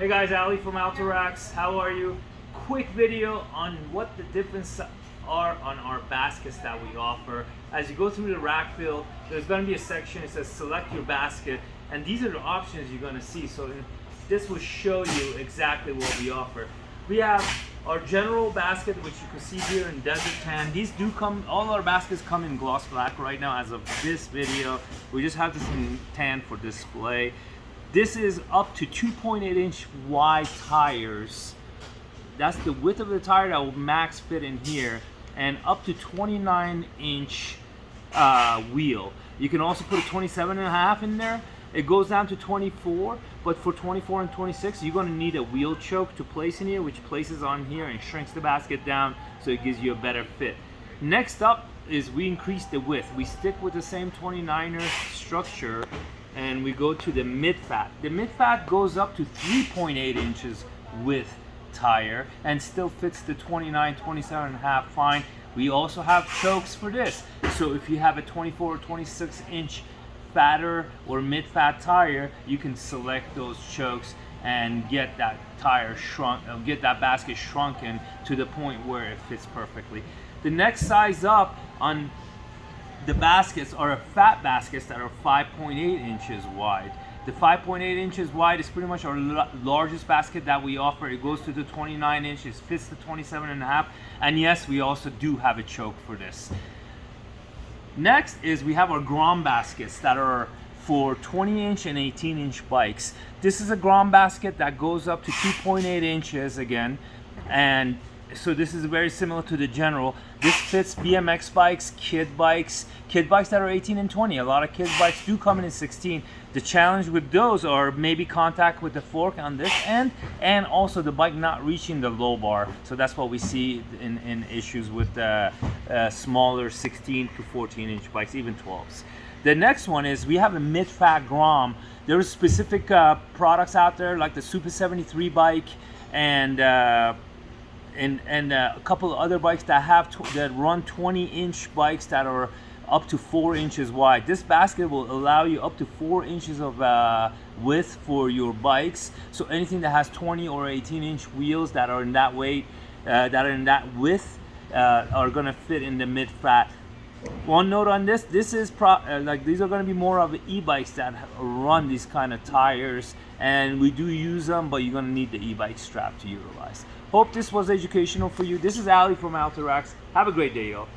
Hey guys, Ali from Alta Racks. How are you? Quick video on what the difference are on our baskets that we offer. As you go through the rack build, there's going to be a section that says select your basket, and these are the options you're going to see. So this will show you exactly what we offer. We have our general basket, which you can see here in desert tan. These do come, all our baskets come in gloss black right now as of this video. We just have this in tan for display. This is up to 2.8 inch wide tires. That's the width of the tire that will max fit in here, and up to 29 inch wheel. You can also put a 27.5 in there. It goes down to 24, but for 24 and 26, you're gonna need a wheel choke to place in here, which places on here and shrinks the basket down so it gives you a better fit. Next up is we increase the width. We stick with the same 29er structure, and we go to the mid-fat. The mid-fat goes up to 3.8 inches width tire and still fits the 29, 27.5 fine. We also have chokes for this. So if you have a 24 or 26 inch fatter or mid-fat tire, you can select those chokes and get that tire shrunk, get that basket shrunken to the point where it fits perfectly. The next size up on the baskets are fat baskets that are 5.8 inches wide. The 5.8 inches wide is pretty much our largest basket that we offer. It goes to the 29 inches, fits the 27.5, and yes, we also do have a choke for this. Next is we have our Grom baskets that are for 20 inch and 18 inch bikes. This is a Grom basket that goes up to 2.8 inches again, and so this is very similar to the general. This fits BMX bikes, kid bikes that are 18 and 20. A lot of kids bikes do come in 16. The challenge with those are maybe contact with the fork on this end, and also the bike not reaching the low bar. So that's what we see in issues with the smaller 16 to 14 inch bikes, even 12s. The next one is we have a mid-fat Grom. There's specific products out there like the Super 73 bike and a couple of other bikes that run 20 inch bikes that are up to 4 inches wide. This basket will allow you up to 4 inches of width for your bikes. So anything that has 20 or 18 inch wheels that are in that weight, that are in that width, are gonna fit in the mid-fat. One note on this is like these are going to be more of e-bikes that run these kind of tires, and we do use them, but you're going to need the e-bike strap to utilize. Hope this was educational for you. This is Ali from Alta Racks. Have a great day, y'all.